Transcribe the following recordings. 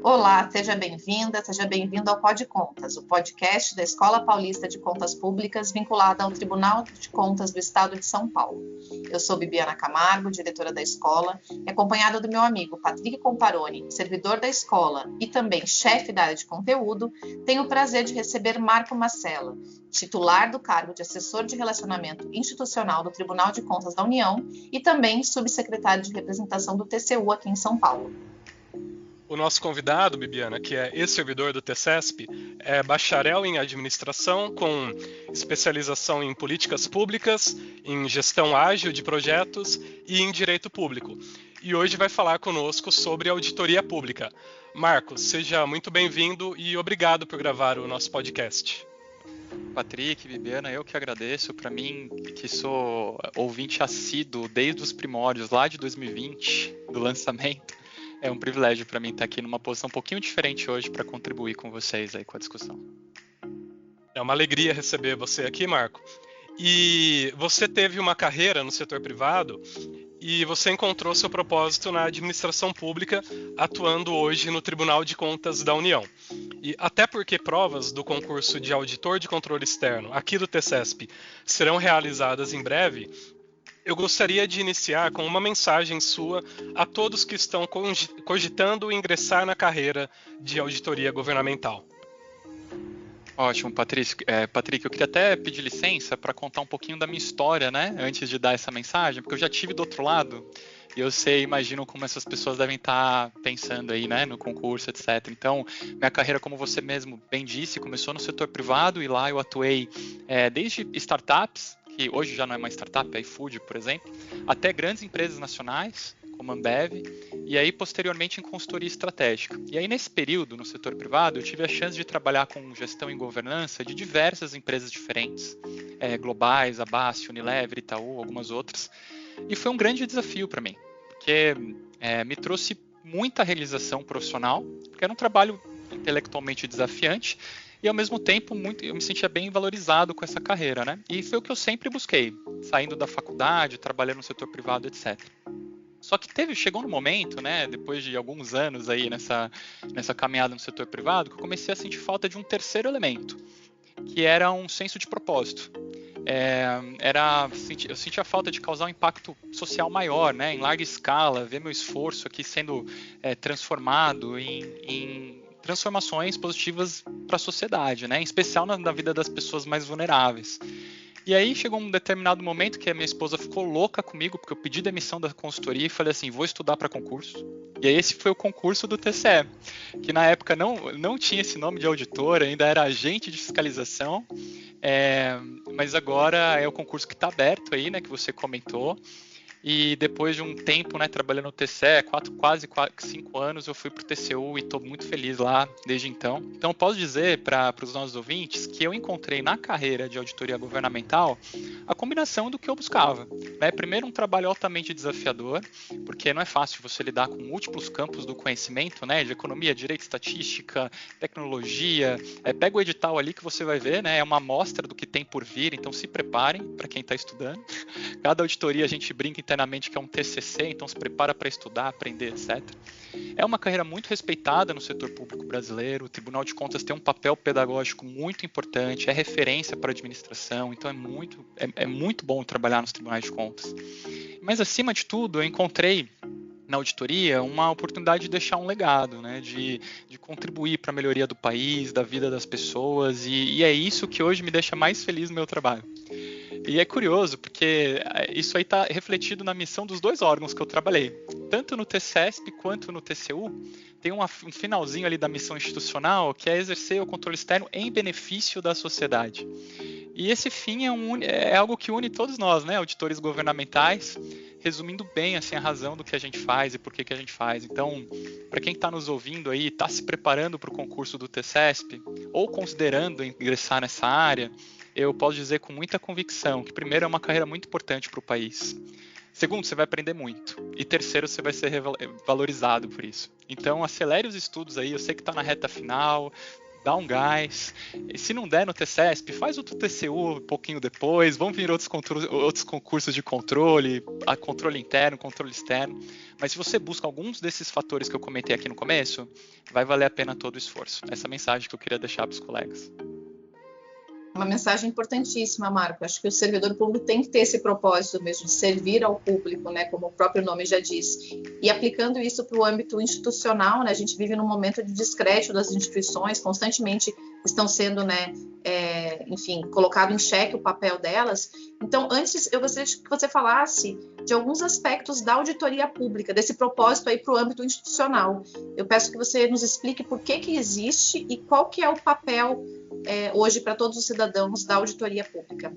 Olá, seja bem-vinda, seja bem-vindo ao Pod Contas, o podcast da Escola Paulista de Contas Públicas vinculada ao Tribunal de Contas do Estado de São Paulo. Eu sou Bibiana Camargo, diretora da escola, e acompanhada do meu amigo Patrick Comparoni, servidor da escola e também chefe da área de conteúdo, tenho o prazer de receber Marco Macella, titular do cargo de assessor de relacionamento institucional do Tribunal de Contas da União e também subsecretário de representação do TCU aqui em São Paulo. O nosso convidado, Bibiana, que é ex-servidor do TCESP, é bacharel em administração com especialização em políticas públicas, em gestão ágil de projetos e em direito público. E hoje vai falar conosco sobre auditoria pública. Marcos, seja muito bem-vindo e obrigado por gravar o nosso podcast. Patrick, Bibiana, eu que agradeço. Para mim, que sou ouvinte assíduo desde os primórdios, lá de 2020, do lançamento, é um privilégio para mim estar aqui numa posição um pouquinho diferente hoje para contribuir com vocês aí com a discussão. É uma alegria receber você aqui, Marco. E você teve uma carreira no setor privado e você encontrou seu propósito na administração pública, atuando hoje no Tribunal de Contas da União. E até porque provas do concurso de auditor de controle externo aqui do TCESP serão realizadas em breve, eu gostaria de iniciar com uma mensagem sua a todos que estão cogitando ingressar na carreira de auditoria governamental. Ótimo, Patrick, eu queria até pedir licença para contar um pouquinho da minha história, né, antes de dar essa mensagem, porque eu já tive do outro lado e eu imagino como essas pessoas devem estar pensando aí, né, no concurso, etc. Então, minha carreira, como você mesmo bem disse, começou no setor privado e lá eu atuei desde startups, que hoje já não é mais startup, é iFood, por exemplo, até grandes empresas nacionais, como a Ambev, e aí posteriormente em consultoria estratégica. E aí nesse período, no setor privado, eu tive a chance de trabalhar com gestão e governança de diversas empresas diferentes, globais, Abast, Unilever, Itaú, algumas outras, e foi um grande desafio para mim, porque me trouxe muita realização profissional, porque era um trabalho intelectualmente desafiante, e ao mesmo tempo eu me sentia bem valorizado com essa carreira, né? E foi o que eu sempre busquei, saindo da faculdade, trabalhando no setor privado, etc. Só que chegou um momento, né, depois de alguns anos aí nessa caminhada no setor privado, que eu comecei a sentir falta de um terceiro elemento, que era um senso de propósito. Eu sentia falta de causar um impacto social maior, né, em larga escala, ver meu esforço aqui sendo transformado em transformações positivas para a sociedade, né? Em especial na vida das pessoas mais vulneráveis. E aí chegou um determinado momento que a minha esposa ficou louca comigo, porque eu pedi demissão da consultoria e falei assim, vou estudar para concurso. E aí esse foi o concurso do TCE, que na época não tinha esse nome de auditor, ainda era agente de fiscalização, mas agora é o concurso que está aberto aí, né, que você comentou. E depois de um tempo, né, trabalhando no TCE, quase 5 anos, eu fui para o TCU e estou muito feliz lá desde então. Então, posso dizer para os nossos ouvintes que eu encontrei na carreira de auditoria governamental a combinação do que eu buscava. Né? Primeiro, um trabalho altamente desafiador, porque não é fácil você lidar com múltiplos campos do conhecimento, né, de economia, direito, estatística, tecnologia. Pega o edital ali que você vai ver, né, é uma amostra do que tem por vir, então se preparem para quem está estudando. Cada auditoria a gente brinca internamente que é um TCC, então se prepara para estudar, aprender, etc. É uma carreira muito respeitada no setor público brasileiro, o Tribunal de Contas tem um papel pedagógico muito importante, é referência para a administração, então é muito bom trabalhar nos tribunais de contas. Mas acima de tudo, eu encontrei na auditoria uma oportunidade de deixar um legado, né, de contribuir para a melhoria do país, da vida das pessoas, e é isso que hoje me deixa mais feliz no meu trabalho. E é curioso, porque isso aí está refletido na missão dos dois órgãos que eu trabalhei. Tanto no TCESP quanto no TCU, tem um finalzinho ali da missão institucional, que é exercer o controle externo em benefício da sociedade. E esse fim é algo que une todos nós, né, auditores governamentais, resumindo bem assim, a razão do que a gente faz e por que a gente faz. Então, para quem está nos ouvindo aí, está se preparando para o concurso do TCESP, ou considerando ingressar nessa área, eu posso dizer com muita convicção que, primeiro, é uma carreira muito importante para o país. Segundo, você vai aprender muito. E terceiro, você vai ser valorizado por isso. Então, acelere os estudos aí. Eu sei que está na reta final. dá um gás. E se não der no TCESP, faz outro TCU um pouquinho depois, vão vir outros concursos de controle, controle interno, controle externo. Mas se você busca alguns desses fatores que eu comentei aqui no começo, vai valer a pena todo o esforço. Essa é a mensagem que eu queria deixar para os colegas. Uma mensagem importantíssima, Marco. Acho que o servidor público tem que ter esse propósito mesmo de servir ao público, né, como o próprio nome já diz. E aplicando isso para o âmbito institucional, né, a gente vive num momento de descrédito das instituições, constantemente estão sendo, né, enfim, colocado em xeque o papel delas. Então, antes, eu gostaria que você falasse de alguns aspectos da auditoria pública, desse propósito aí para o âmbito institucional. Eu peço que você nos explique por que existe e qual que é o papel hoje para todos os cidadãos da auditoria pública.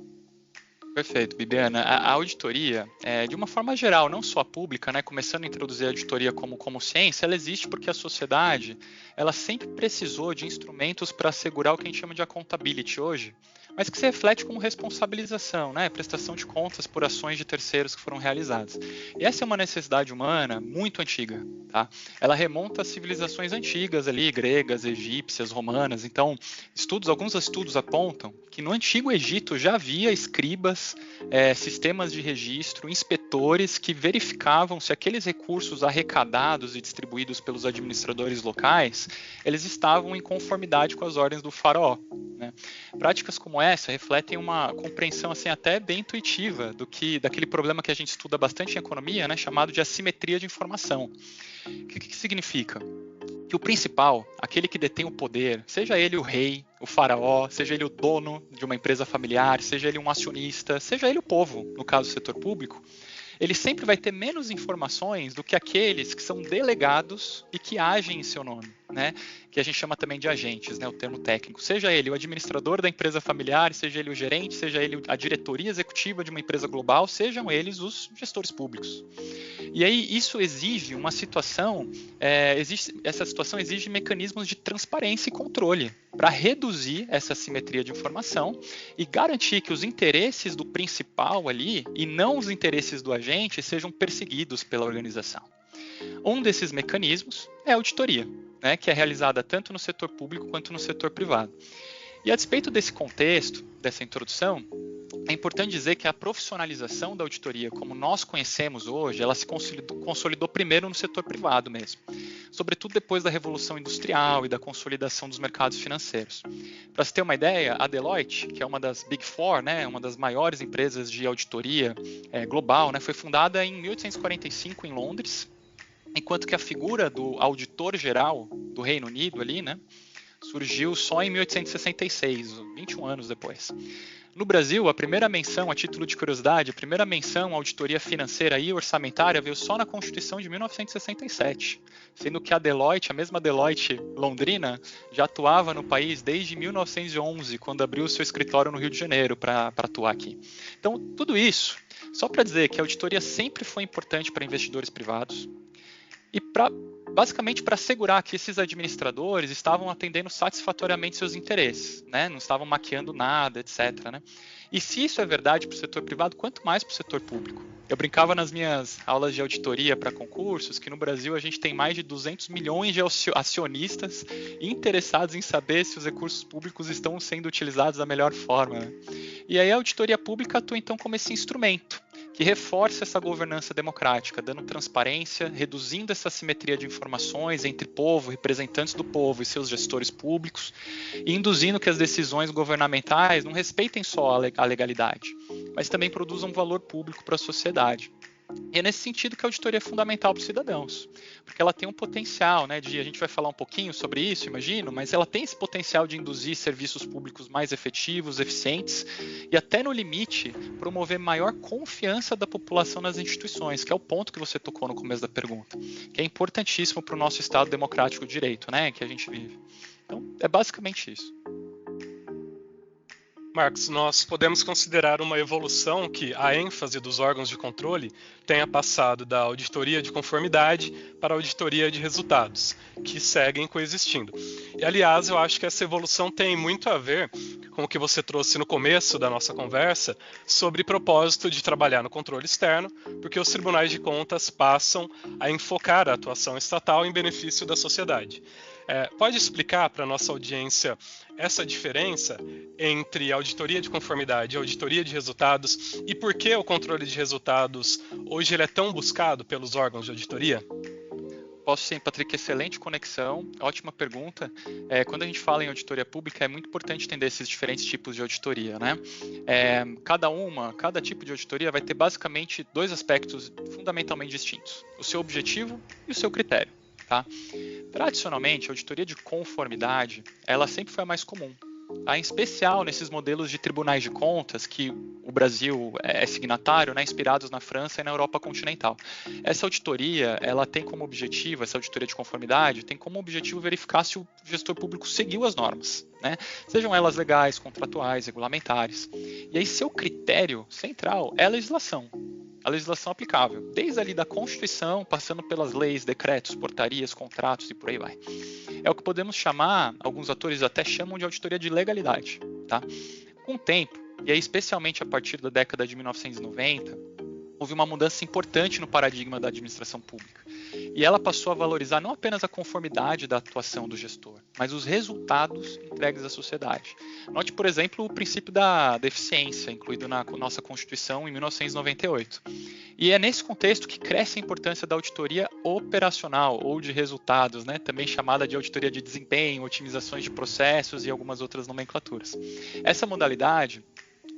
Perfeito, Bibiana. A auditoria, de uma forma geral, não só a pública, né, começando a introduzir a auditoria como ciência, ela existe porque a sociedade ela sempre precisou de instrumentos para assegurar o que a gente chama de accountability hoje, mas que se reflete como responsabilização, né, prestação de contas por ações de terceiros que foram realizadas. E essa é uma necessidade humana muito antiga. Tá? Ela remonta a civilizações antigas ali, gregas, egípcias, romanas. Então, alguns estudos apontam que no Antigo Egito já havia escribas, sistemas de registro, inspetores que verificavam se aqueles recursos arrecadados e distribuídos pelos administradores locais, eles estavam em conformidade com as ordens do faraó. Né? Práticas como essa refletem uma compreensão assim, até bem intuitiva daquele problema que a gente estuda bastante em economia, né, chamado de assimetria de informação. O que significa? Que o principal, aquele que detém o poder, seja ele o rei, o faraó, seja ele o dono de uma empresa familiar, seja ele um acionista, seja ele o povo, no caso do setor público, ele sempre vai ter menos informações do que aqueles que são delegados e que agem em seu nome, né? Que a gente chama também de agentes, né? O termo técnico. Seja ele o administrador da empresa familiar, seja ele o gerente, seja ele a diretoria executiva de uma empresa global, sejam eles os gestores públicos. E aí isso exige uma situação, essa situação exige mecanismos de transparência e controle para reduzir essa assimetria de informação e garantir que os interesses do principal ali e não os interesses do agente sejam perseguidos pela organização. Um desses mecanismos é a auditoria, né, que é realizada tanto no setor público quanto no setor privado. E a despeito desse contexto, dessa introdução, é importante dizer que a profissionalização da auditoria, como nós conhecemos hoje, ela se consolidou primeiro no setor privado mesmo, sobretudo depois da Revolução Industrial e da consolidação dos mercados financeiros. Para se ter uma ideia, a Deloitte, que é uma das Big Four, né, uma das maiores empresas de auditoria global, né, foi fundada em 1845 em Londres, enquanto que a figura do auditor-geral do Reino Unido ali, né, surgiu só em 1866, 21 anos depois. No Brasil, a primeira menção, a título de curiosidade, a primeira menção à auditoria financeira e orçamentária veio só na Constituição de 1967, sendo que a Deloitte, a mesma Deloitte londrina, já atuava no país desde 1911, quando abriu seu escritório no Rio de Janeiro para atuar aqui. Então, tudo isso, só para dizer que a auditoria sempre foi importante para investidores privados e basicamente para assegurar que esses administradores estavam atendendo satisfatoriamente seus interesses, né? Não estavam maquiando nada, etc. Né? E se isso é verdade para o setor privado, quanto mais para o setor público? Eu brincava nas minhas aulas de auditoria para concursos que no Brasil a gente tem mais de 200 milhões de acionistas interessados em saber se os recursos públicos estão sendo utilizados da melhor forma. Né? E aí a auditoria pública atua então como esse instrumento que reforça essa governança democrática, dando transparência, reduzindo essa assimetria de informações entre povo, representantes do povo e seus gestores públicos, e induzindo que as decisões governamentais não respeitem só a legalidade, mas também produzam valor público para a sociedade. E é nesse sentido que a auditoria é fundamental para os cidadãos, porque ela tem um potencial, né, a gente vai falar um pouquinho sobre isso, imagino, mas ela tem esse potencial de induzir serviços públicos mais efetivos, eficientes e até no limite promover maior confiança da população nas instituições, que é o ponto que você tocou no começo da pergunta, que é importantíssimo para o nosso Estado democrático de direito, né, que a gente vive. Então, é basicamente isso. Marcos, nós podemos considerar uma evolução que a ênfase dos órgãos de controle tenha passado da auditoria de conformidade para a auditoria de resultados, que seguem coexistindo. E, aliás, eu acho que essa evolução tem muito a ver com o que você trouxe no começo da nossa conversa sobre propósito de trabalhar no controle externo, porque os tribunais de contas passam a enfocar a atuação estatal em benefício da sociedade. Pode explicar para a nossa audiência essa diferença entre auditoria de conformidade e auditoria de resultados e por que o controle de resultados hoje ele é tão buscado pelos órgãos de auditoria? Posso sim, Patrick, excelente conexão, ótima pergunta. Quando a gente fala em auditoria pública, é muito importante entender esses diferentes tipos de auditoria, né? Cada tipo de auditoria vai ter basicamente dois aspectos fundamentalmente distintos: o seu objetivo e o seu critério, tá? Tradicionalmente, a auditoria de conformidade, ela sempre foi a mais comum, tá? Em especial nesses modelos de tribunais de contas que o Brasil é signatário, né, inspirados na França e na Europa continental. Essa auditoria, ela tem como objetivo, essa auditoria de conformidade, tem como objetivo verificar se o gestor público seguiu as normas, né? Sejam elas legais, contratuais, regulamentares. E aí, seu critério central é a legislação aplicável, desde ali da Constituição, passando pelas leis, decretos, portarias, contratos e por aí vai. É o que podemos chamar, alguns atores até chamam de auditoria de legalidade, tá? Com o tempo, e aí especialmente a partir da década de 1990, houve uma mudança importante no paradigma da administração pública. E ela passou a valorizar não apenas a conformidade da atuação do gestor, mas os resultados entregues à sociedade. Note, por exemplo, o princípio da eficiência, incluído na nossa Constituição em 1998. E é nesse contexto que cresce a importância da auditoria operacional ou de resultados, né? Também chamada de auditoria de desempenho, otimizações de processos e algumas outras nomenclaturas. Essa modalidade,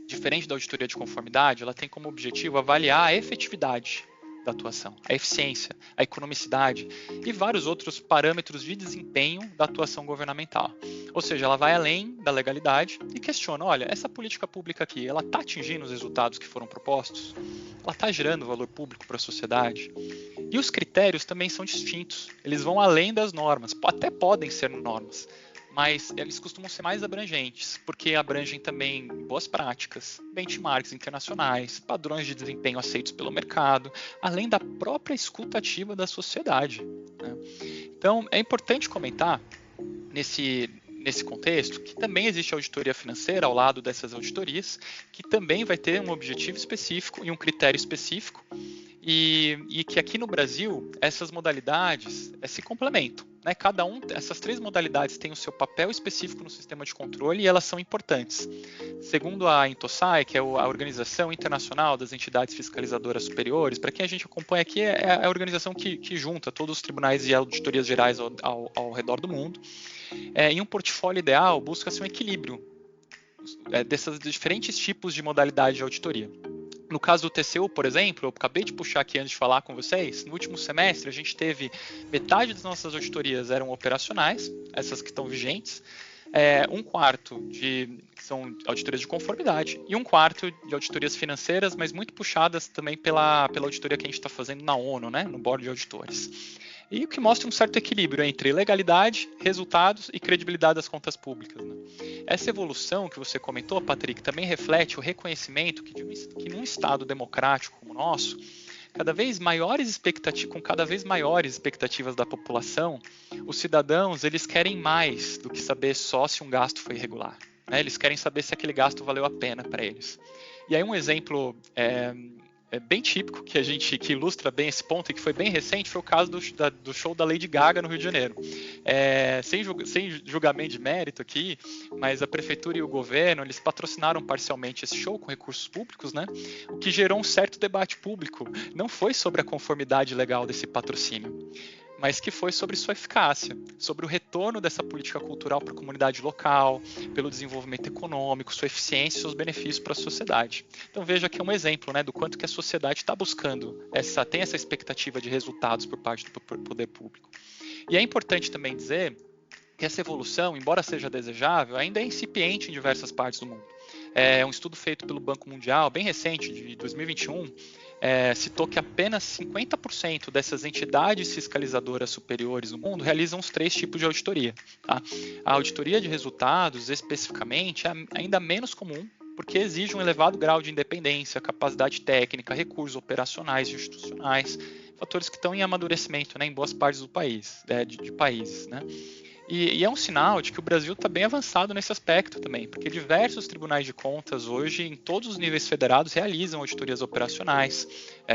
diferente da auditoria de conformidade, ela tem como objetivo avaliar a efetividade da atuação, a eficiência, a economicidade e vários outros parâmetros de desempenho da atuação governamental. Ou seja, ela vai além da legalidade e questiona, olha, essa política pública aqui, ela está atingindo os resultados que foram propostos? Ela está gerando valor público para a sociedade? E os critérios também são distintos, eles vão além das normas, até podem ser normas, mas eles costumam ser mais abrangentes, porque abrangem também boas práticas, benchmarks internacionais, padrões de desempenho aceitos pelo mercado, além da própria escuta ativa da sociedade, né? Então, é importante comentar nesse contexto que também existe auditoria financeira ao lado dessas auditorias, que também vai ter um objetivo específico e um critério específico, e que aqui no Brasil essas modalidades se complementam, né? Essas três modalidades têm o seu papel específico no sistema de controle e elas são importantes. Segundo a Intosai, que é a Organização Internacional das Entidades Fiscalizadoras Superiores, para quem a gente acompanha aqui, é a organização que junta todos os tribunais e auditorias gerais ao redor do mundo. Em um portfólio ideal, busca-se um equilíbrio desses diferentes tipos de modalidade de auditoria. No caso do TCU, por exemplo, eu acabei de puxar aqui antes de falar com vocês, no último semestre a gente teve metade das nossas auditorias eram operacionais, essas que estão vigentes, um quarto são auditorias de conformidade e um quarto de auditorias financeiras, mas muito puxadas também pela auditoria que a gente está fazendo na ONU, né, no Board de Auditores. E o que mostra um certo equilíbrio entre legalidade, resultados e credibilidade das contas públicas, né? Essa evolução que você comentou, Patrick, também reflete o reconhecimento que num Estado democrático como o nosso, com cada vez maiores expectativas da população, os cidadãos eles querem mais do que saber só se um gasto foi irregular, né? Eles querem saber se aquele gasto valeu a pena para eles. E aí um exemplo bem típico que ilustra bem esse ponto e que foi bem recente foi o caso do show da Lady Gaga no Rio de Janeiro. Sem julgamento de mérito aqui, mas a prefeitura e o governo eles patrocinaram parcialmente esse show com recursos públicos, né? O que gerou um certo debate público. Não foi sobre a conformidade legal desse patrocínio, mas que foi sobre sua eficácia, sobre o retorno dessa política cultural para a comunidade local, pelo desenvolvimento econômico, sua eficiência e seus benefícios para a sociedade. Então veja aqui um exemplo, né, do quanto que a sociedade está buscando, tem essa expectativa de resultados por parte do poder público. E é importante também dizer que essa evolução, embora seja desejável, ainda é incipiente em diversas partes do mundo. Um estudo feito pelo Banco Mundial, bem recente, de 2021, citou que apenas 50% dessas entidades fiscalizadoras superiores no mundo realizam os três tipos de auditoria, tá? A auditoria de resultados, especificamente, é ainda menos comum, porque exige um elevado grau de independência, capacidade técnica, recursos operacionais e institucionais, fatores que estão em amadurecimento, né, em boas partes do país, de países, né? E é um sinal de que o Brasil está bem avançado nesse aspecto também, porque diversos tribunais de contas hoje, em todos os níveis federados, realizam auditorias operacionais,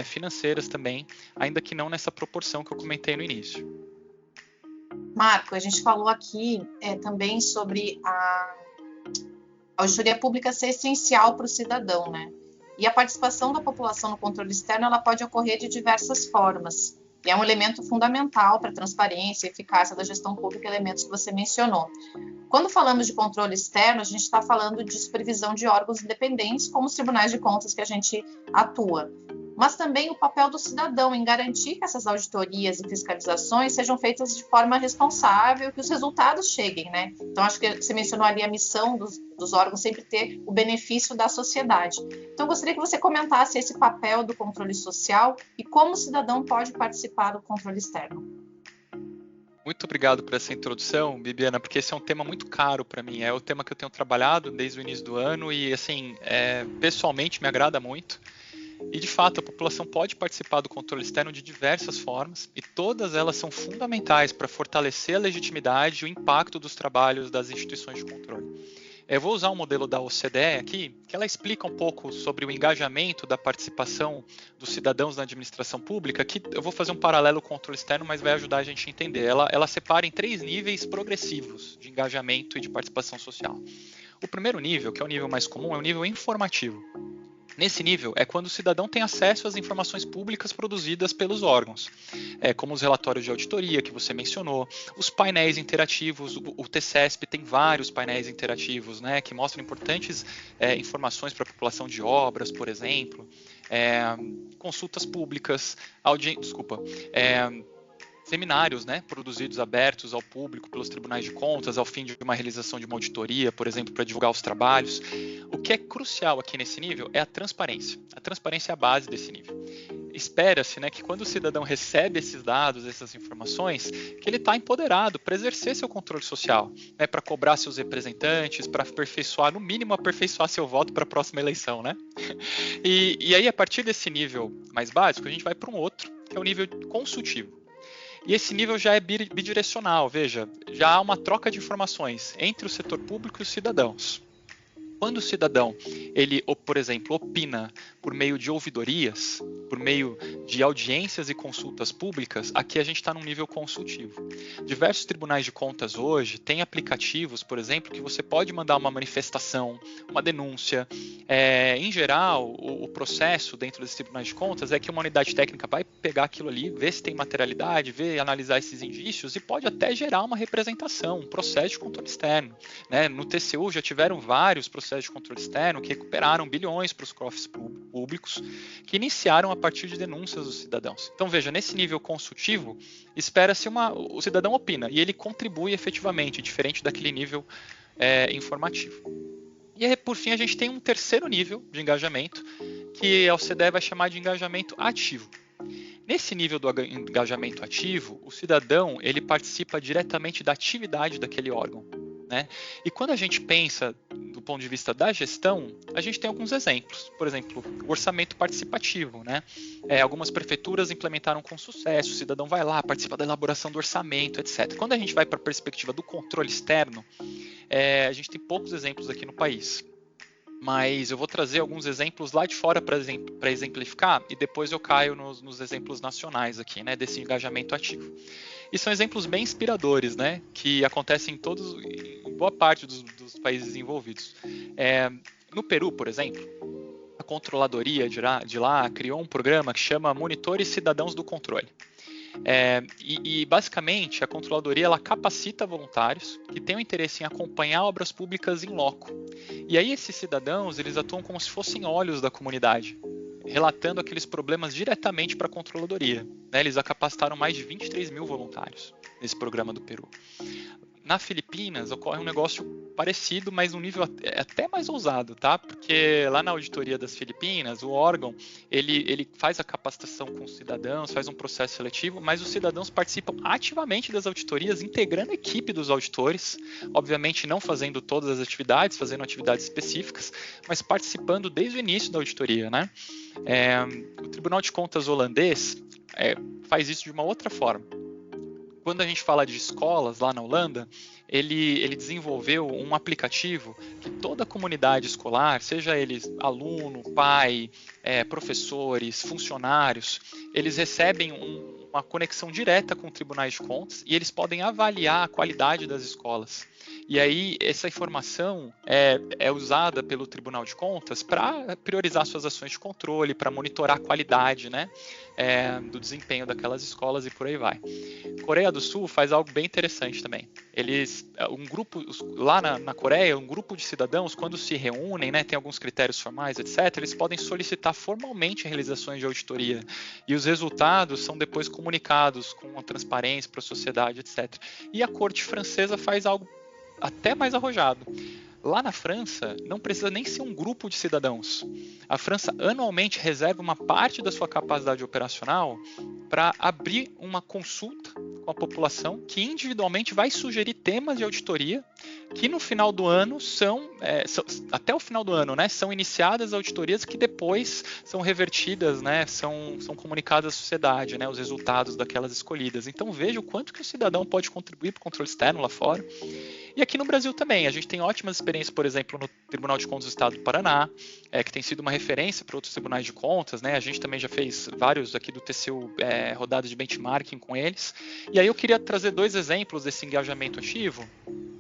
financeiras também, ainda que não nessa proporção que eu comentei no início. Marco, a gente falou aqui também sobre a auditoria pública ser essencial para o cidadão, né? E a participação da população no controle externo, ela pode ocorrer de diversas formas. E é um elemento fundamental para a transparência e eficácia da gestão pública, elementos que você mencionou. Quando falamos de controle externo, a gente está falando de supervisão de órgãos independentes, como os tribunais de contas que a gente atua. Mas também o papel do cidadão em garantir que essas auditorias e fiscalizações sejam feitas de forma responsável, que os resultados cheguem, né? Então, acho que você mencionou ali a missão dos órgãos sempre ter o benefício da sociedade. Então, eu gostaria que você comentasse esse papel do controle social e como o cidadão pode participar do controle externo. Muito obrigado por essa introdução, Bibiana, porque esse é um tema muito caro para mim. É o tema que eu tenho trabalhado desde o início do ano e, assim, pessoalmente me agrada muito. E, de fato, a população pode participar do controle externo de diversas formas e todas elas são fundamentais para fortalecer a legitimidade e o impacto dos trabalhos das instituições de controle. Eu vou usar um modelo da OCDE aqui, que ela explica um pouco sobre o engajamento da participação dos cidadãos na administração pública. Aqui eu vou fazer um paralelo com o controle externo, mas vai ajudar a gente a entender. Ela separa em 3 níveis progressivos de engajamento e de participação social. O primeiro nível, que é o nível mais comum, é o nível informativo. Nesse nível é quando o cidadão tem acesso às informações públicas produzidas pelos órgãos, como os relatórios de auditoria que você mencionou, os painéis interativos, o TCESP tem vários painéis interativos, né, que mostram importantes informações para a população de obras, por exemplo, consultas públicas, seminários, né, produzidos abertos ao público pelos tribunais de contas ao fim de uma realização de uma auditoria, por exemplo, para divulgar os trabalhos. O que é crucial aqui nesse nível é a transparência. A transparência é a base desse nível. Espera-se, né, que quando o cidadão recebe esses dados, essas informações, que ele está empoderado para exercer seu controle social, né, para cobrar seus representantes, para aperfeiçoar, no mínimo aperfeiçoar seu voto para a próxima eleição, né? E aí, a partir desse nível mais básico, a gente vai para um outro, que é o nível consultivo. E esse nível já é bidirecional, veja, já há uma troca de informações entre o setor público e os cidadãos. Quando o cidadão, ele, por exemplo, opina por meio de ouvidorias, por meio de audiências e consultas públicas, aqui a gente está num nível consultivo. Diversos tribunais de contas hoje têm aplicativos, por exemplo, que você pode mandar uma manifestação, uma denúncia. Em geral, o processo dentro desses tribunais de contas é que uma unidade técnica vai pegar aquilo ali, ver se tem materialidade, analisar esses indícios e pode até gerar uma representação, um processo de controle externo, né? No TCU já tiveram vários processos de controle externo que recuperaram bilhões para os cofres públicos, que iniciaram a partir de denúncias dos cidadãos. Então, veja, nesse nível consultivo, espera-se o cidadão opina e ele contribui efetivamente, diferente daquele nível informativo. E aí, por fim, a gente tem um terceiro nível de engajamento, que a OCDE vai chamar de engajamento ativo. Nesse nível do engajamento ativo, o cidadão ele participa diretamente da atividade daquele órgão, né? E quando a gente pensa do ponto de vista da gestão, a gente tem alguns exemplos. Por exemplo, o orçamento participativo, né? Algumas prefeituras implementaram com sucesso, o cidadão vai lá, participa da elaboração do orçamento, etc. Quando a gente vai para a perspectiva do controle externo, a gente tem poucos exemplos aqui no país. Mas eu vou trazer alguns exemplos lá de fora para exemplificar e depois eu caio nos exemplos nacionais aqui, né, desse engajamento ativo. E são exemplos bem inspiradores, né, que acontecem em boa parte dos países envolvidos. No Peru, por exemplo, a controladoria de lá criou um programa que chama Monitores Cidadãos do Controle. Basicamente a controladoria ela capacita voluntários que têm o interesse em acompanhar obras públicas em loco. E aí esses cidadãos eles atuam como se fossem olhos da comunidade, relatando aqueles problemas diretamente para a controladoria. Né? Eles capacitaram mais de 23 mil voluntários nesse programa do Peru. Na Filipinas ocorre um negócio parecido, mas num nível até mais ousado, tá? Porque lá na auditoria das Filipinas, o órgão ele faz a capacitação com os cidadãos, faz um processo seletivo, mas os cidadãos participam ativamente das auditorias, integrando a equipe dos auditores, obviamente não fazendo todas as atividades, fazendo atividades específicas, mas participando desde o início da auditoria, né? O Tribunal de Contas holandês faz isso de uma outra forma. quando a gente fala de escolas lá na Holanda, ele desenvolveu um aplicativo que toda a comunidade escolar, seja eles aluno, pai, professores, funcionários, eles recebem uma conexão direta com tribunais de contas e eles podem avaliar a qualidade das escolas. E aí essa informação é usada pelo Tribunal de Contas para priorizar suas ações de controle, para monitorar a qualidade, né, do desempenho daquelas escolas e por aí vai. Coreia do Sul faz algo bem interessante também. Lá na Coreia, um grupo de cidadãos, quando se reúnem, né, tem alguns critérios formais, etc., eles podem solicitar formalmente realizações de auditoria e os resultados são depois comunicados com a transparência para a sociedade, etc. E a corte francesa faz algo até mais arrojado. Lá na França, não precisa nem ser um grupo de cidadãos. A França anualmente reserva uma parte da sua capacidade operacional para abrir uma consulta com a população que individualmente vai sugerir temas de auditoria que no final do ano até o final do ano, né, são iniciadas auditorias que depois são revertidas, né, são comunicadas à sociedade, né, os resultados daquelas escolhidas. Então veja o quanto que o cidadão pode contribuir para o controle externo lá fora. E aqui no Brasil também, a gente tem ótimas experiências, por exemplo, no Tribunal de Contas do Estado do Paraná, que tem sido uma referência para outros tribunais de contas, né? A gente também já fez vários aqui do TCU rodadas de benchmarking com eles. E aí eu queria trazer 2 exemplos desse engajamento ativo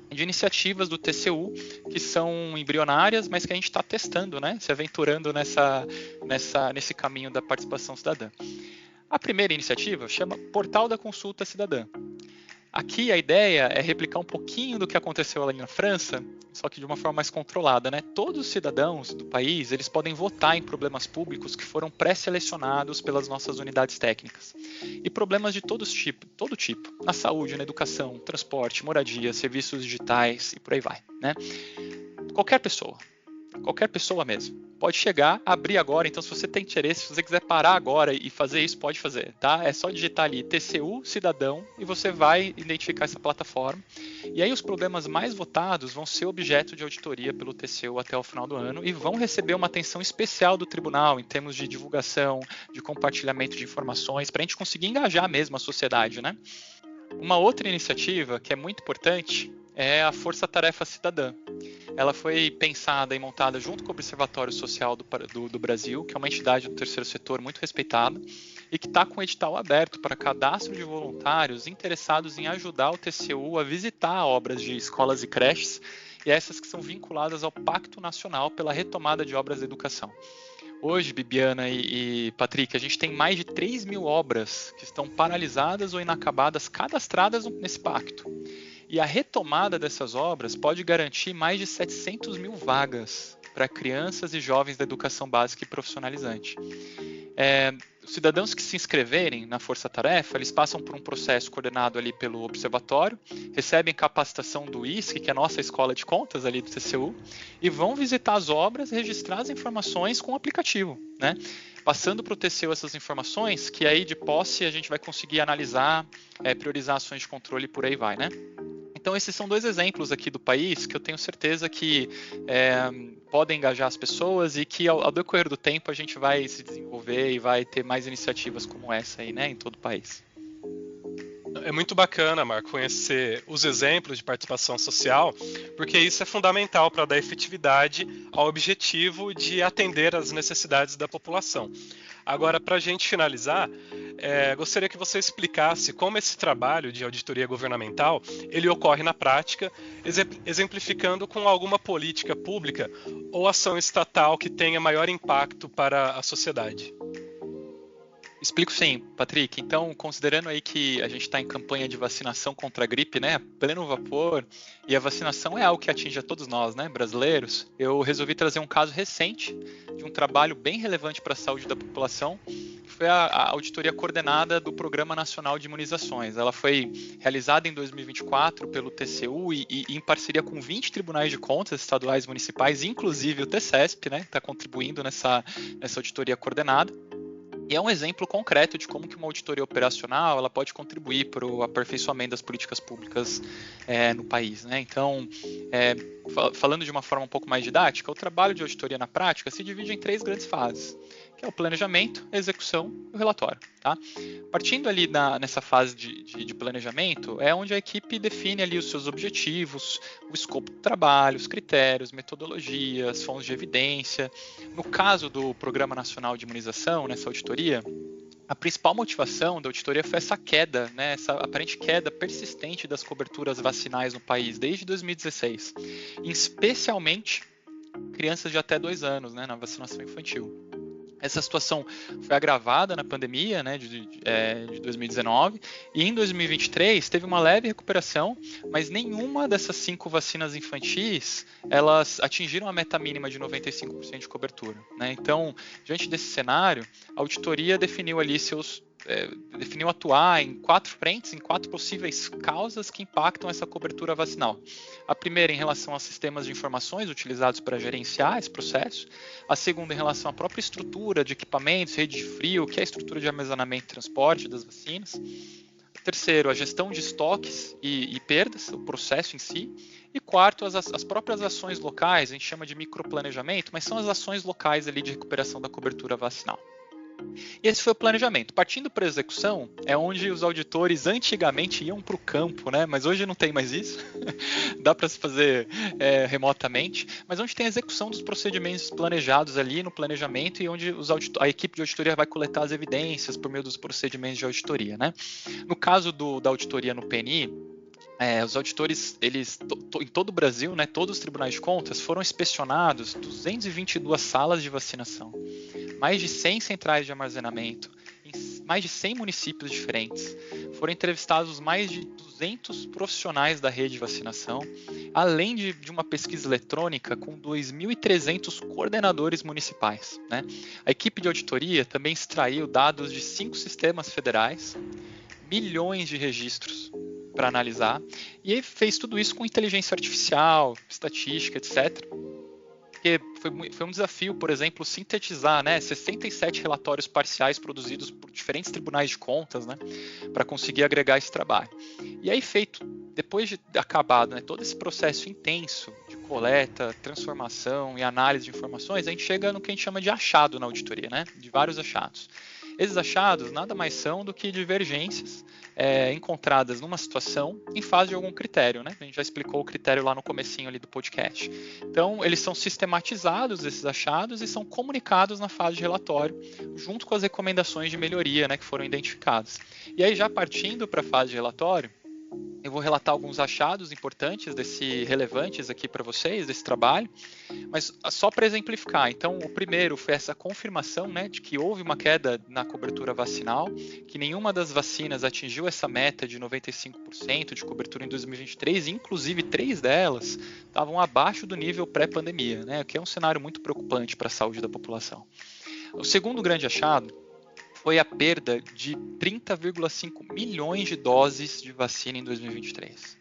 de iniciativas do TCU que são embrionárias, mas que a gente está testando, né? Se aventurando nesse caminho da participação cidadã. A primeira iniciativa chama Portal da Consulta Cidadã. Aqui a ideia é replicar um pouquinho do que aconteceu ali na França, só que de uma forma mais controlada, né? Todos os cidadãos do país, eles podem votar em problemas públicos que foram pré-selecionados pelas nossas unidades técnicas. E problemas de todo tipo, na saúde, na educação, transporte, moradia, serviços digitais e por aí vai, né? Qualquer pessoa mesmo. Pode chegar, abrir agora, então se você tem interesse, se você quiser parar agora e fazer isso, pode fazer, tá? É só digitar ali TCU Cidadão e você vai identificar essa plataforma. E aí os problemas mais votados vão ser objeto de auditoria pelo TCU até o final do ano e vão receber uma atenção especial do tribunal em termos de divulgação, de compartilhamento de informações, para a gente conseguir engajar mesmo a sociedade, né? Uma outra iniciativa que é muito importante é a Força Tarefa Cidadã. Ela foi pensada e montada junto com o Observatório Social do Brasil, que é uma entidade do terceiro setor muito respeitada, e que está com o edital aberto para cadastro de voluntários interessados em ajudar o TCU a visitar obras de escolas e creches, e essas que são vinculadas ao Pacto Nacional pela Retomada de Obras da Educação. Hoje, Bibiana e Patrick, a gente tem mais de 3 mil obras que estão paralisadas ou inacabadas cadastradas nesse pacto. E a retomada dessas obras pode garantir mais de 700 mil vagas para crianças e jovens da educação básica e profissionalizante. Os cidadãos que se inscreverem na Força Tarefa, eles passam por um processo coordenado ali pelo Observatório, recebem capacitação do ISC, que é a nossa escola de contas ali do TCU, e vão visitar as obras e registrar as informações com o aplicativo, né? Passando para o TCU essas informações, que aí de posse a gente vai conseguir analisar, priorizar ações de controle e por aí vai, né? Então, esses são 2 exemplos aqui do país que eu tenho certeza que podem engajar as pessoas e que, ao decorrer do tempo, a gente vai se desenvolver e vai ter mais iniciativas como essa aí, né, em todo o país. É muito bacana, Marco, conhecer os exemplos de participação social, porque isso é fundamental para dar efetividade ao objetivo de atender às necessidades da população. Agora, para a gente finalizar, gostaria que você explicasse como esse trabalho de auditoria governamental ele ocorre na prática, exemplificando com alguma política pública ou ação estatal que tenha maior impacto para a sociedade. Explico sim, Patrick. Então, considerando aí que a gente está em campanha de vacinação contra a gripe, né, pleno vapor, e a vacinação é algo que atinge a todos nós, né, brasileiros, eu resolvi trazer um caso recente de um trabalho bem relevante para a saúde da população, que foi a auditoria coordenada do Programa Nacional de Imunizações. Ela foi realizada em 2024 pelo TCU e em parceria com 20 tribunais de contas estaduais e municipais, inclusive o TCESP, né, que está contribuindo nessa auditoria coordenada. E é um exemplo concreto de como que uma auditoria operacional ela pode contribuir para o aperfeiçoamento das políticas públicas no país, né? Então, falando de uma forma um pouco mais didática, o trabalho de auditoria na prática se divide em 3 grandes fases, que é o planejamento, a execução e o relatório. Tá? Partindo ali nessa fase de planejamento, é onde a equipe define ali os seus objetivos, o escopo do trabalho, os critérios, metodologias, fontes de evidência. No caso do Programa Nacional de Imunização, nessa auditoria, a principal motivação da auditoria foi essa queda, né, essa aparente queda persistente das coberturas vacinais no país desde 2016, especialmente crianças de até 2 anos, né, na vacinação infantil. Essa situação foi agravada na pandemia, né, de 2019, e em 2023 teve uma leve recuperação, mas nenhuma dessas 5 vacinas infantis elas atingiram a meta mínima de 95% de cobertura. Né? Então, diante desse cenário, a auditoria definiu ali definiu atuar em 4 frentes, em 4 possíveis causas que impactam essa cobertura vacinal. A primeira em relação aos sistemas de informações utilizados para gerenciar esse processo. A segunda em relação à própria estrutura de equipamentos, rede de frio, que é a estrutura de armazenamento e transporte das vacinas. Terceiro, a gestão de estoques e perdas, o processo em si. E quarto, as próprias ações locais, a gente chama de microplanejamento, mas são as ações locais ali de recuperação da cobertura vacinal. E esse foi o planejamento. Partindo para a execução, é onde os auditores antigamente iam para o campo, né? Mas hoje não tem mais isso. Dá para se fazer remotamente. Mas onde tem a execução dos procedimentos planejados ali no planejamento e onde a equipe de auditoria vai coletar as evidências por meio dos procedimentos de auditoria, né? No caso da auditoria no PNI, os auditores, em todo o Brasil, né, todos os tribunais de contas, foram inspecionados 222 salas de vacinação, mais de 100 centrais de armazenamento, em mais de 100 municípios diferentes. Foram entrevistados mais de 200 profissionais da rede de vacinação, além de uma pesquisa eletrônica com 2.300 coordenadores municipais. Né? A equipe de auditoria também extraiu dados de 5 sistemas federais, milhões de registros para analisar, e aí fez tudo isso com inteligência artificial, estatística, etc. Porque foi um desafio, por exemplo, sintetizar 67 relatórios parciais produzidos por diferentes tribunais de contas, né, para conseguir agregar esse trabalho. E aí depois de acabado todo esse processo intenso de coleta, transformação e análise de informações, a gente chega no que a gente chama de achado na auditoria, né, de vários achados. Esses achados nada mais são do que divergências encontradas numa situação em fase de algum critério, né? A gente já explicou o critério lá no comecinho ali do podcast. Então, eles são sistematizados, esses achados, e são comunicados na fase de relatório, junto com as recomendações de melhoria, né, que foram identificadas. E aí, já partindo para a fase de relatório, eu vou relatar alguns achados importantes relevantes aqui para vocês, desse trabalho, mas só para exemplificar. Então, o primeiro foi essa confirmação, né, de que houve uma queda na cobertura vacinal, que nenhuma das vacinas atingiu essa meta de 95% de cobertura em 2023, e inclusive 3 delas estavam abaixo do nível pré-pandemia, né, o que é um cenário muito preocupante para a saúde da população. O segundo grande achado foi a perda de 30,5 milhões de doses de vacina em 2023.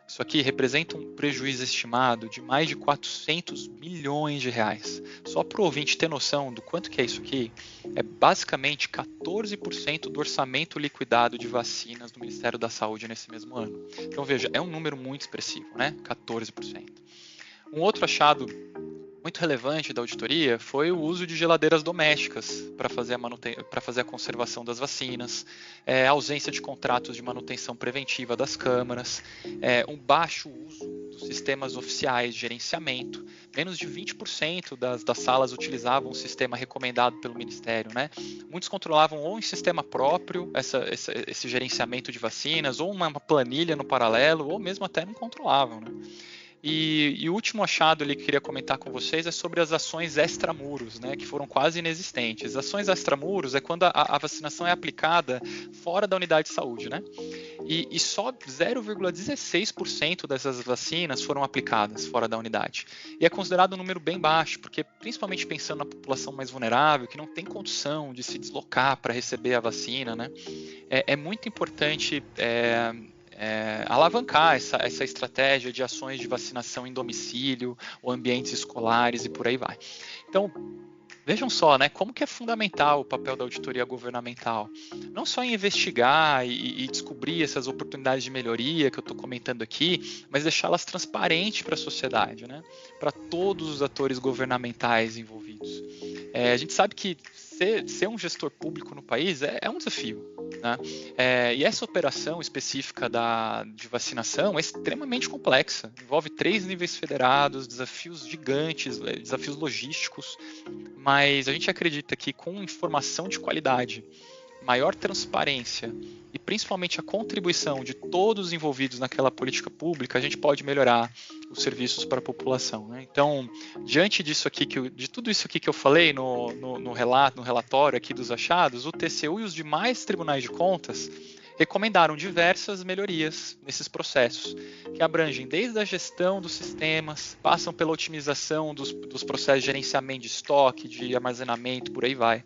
Isso aqui representa um prejuízo estimado de mais de 400 milhões de reais. Só para o ouvinte ter noção do quanto que é isso aqui, é basicamente 14% do orçamento liquidado de vacinas do Ministério da Saúde nesse mesmo ano. Então veja, é um número muito expressivo, né? 14%. Um outro achado muito relevante da auditoria foi o uso de geladeiras domésticas para fazer a conservação das vacinas, a ausência de contratos de manutenção preventiva das câmaras, um baixo uso dos sistemas oficiais de gerenciamento. Menos de 20% das salas utilizavam o sistema recomendado pelo Ministério. Né? Muitos controlavam ou em sistema próprio esse gerenciamento de vacinas, ou uma planilha no paralelo, ou mesmo até não controlavam. Né? E o último achado ali que eu queria comentar com vocês é sobre as ações extramuros, né, que foram quase inexistentes. Ações extramuros é quando a vacinação é aplicada fora da unidade de saúde, né? E só 0,16% dessas vacinas foram aplicadas fora da unidade. E é considerado um número bem baixo, porque principalmente pensando na população mais vulnerável, que não tem condição de se deslocar para receber a vacina, né? É muito importante alavancar essa estratégia de ações de vacinação em domicílio ou ambientes escolares e por aí vai. Então, vejam só, né, como que é fundamental o papel da auditoria governamental. Não só em investigar e descobrir essas oportunidades de melhoria que eu estou comentando aqui, mas deixá-las transparentes para a sociedade, né, para todos os atores governamentais envolvidos. A gente sabe que ser um gestor público no país é um desafio, né? E essa operação específica de vacinação é extremamente complexa, envolve 3 níveis federados, desafios gigantes, desafios logísticos, mas a gente acredita que com informação de qualidade, maior transparência e principalmente a contribuição de todos os envolvidos naquela política pública, a gente pode melhorar os serviços para a população, né? Então, diante disso aqui, de tudo isso aqui que eu falei no relatório aqui dos achados, o TCU e os demais tribunais de contas recomendaram diversas melhorias nesses processos, que abrangem desde a gestão dos sistemas, passam pela otimização dos processos de gerenciamento de estoque, de armazenamento, por aí vai.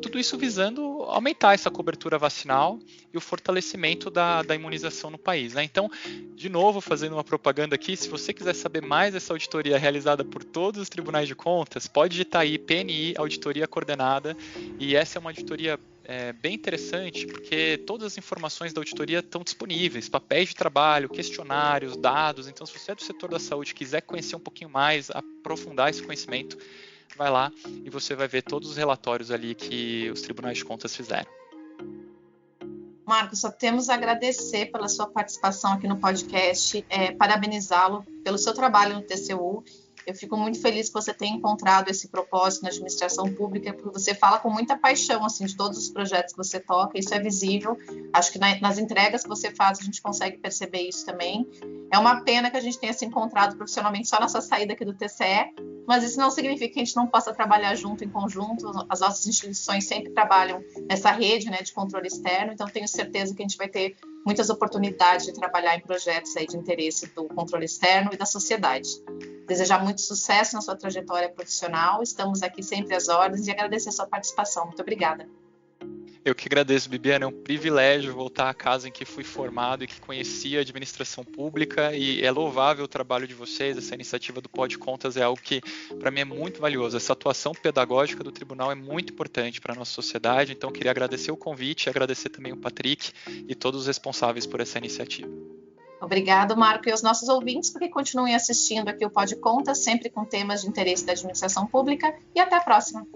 Tudo isso visando aumentar essa cobertura vacinal e o fortalecimento da imunização no país, né? Então, de novo, fazendo uma propaganda aqui, se você quiser saber mais dessa auditoria realizada por todos os tribunais de contas, pode digitar aí PNI Auditoria Coordenada, e essa é uma auditoria bem interessante, porque todas as informações da auditoria estão disponíveis, papéis de trabalho, questionários, dados. Então, se você é do setor da saúde e quiser conhecer um pouquinho mais, aprofundar esse conhecimento, vai lá e você vai ver todos os relatórios ali que os tribunais de contas fizeram. Marcos, só temos a agradecer pela sua participação aqui no podcast, parabenizá-lo pelo seu trabalho no TCU. Eu fico muito feliz que você tenha encontrado esse propósito na administração pública, porque você fala com muita paixão assim, de todos os projetos que você toca, isso é visível. Acho que nas entregas que você faz a gente consegue perceber isso também. É uma pena que a gente tenha se encontrado profissionalmente só nessa saída aqui do TCE, mas isso não significa que a gente não possa trabalhar junto, em conjunto. As nossas instituições sempre trabalham nessa rede, né, de controle externo, então tenho certeza que a gente vai ter muitas oportunidades de trabalhar em projetos aí de interesse do controle externo e da sociedade. Desejar muito sucesso na sua trajetória profissional, estamos aqui sempre às ordens e agradecer a sua participação. Muito obrigada. Eu que agradeço, Bibiana, é um privilégio voltar à casa em que fui formado e que conhecia a administração pública, e é louvável o trabalho de vocês. Essa iniciativa do Pod Contas é algo que para mim é muito valioso. Essa atuação pedagógica do tribunal é muito importante para a nossa sociedade, então queria agradecer o convite e agradecer também o Patrick e todos os responsáveis por essa iniciativa. Obrigado, Marco, e aos nossos ouvintes, porque continuem assistindo aqui o Pod Contas, sempre com temas de interesse da administração pública, e até a próxima.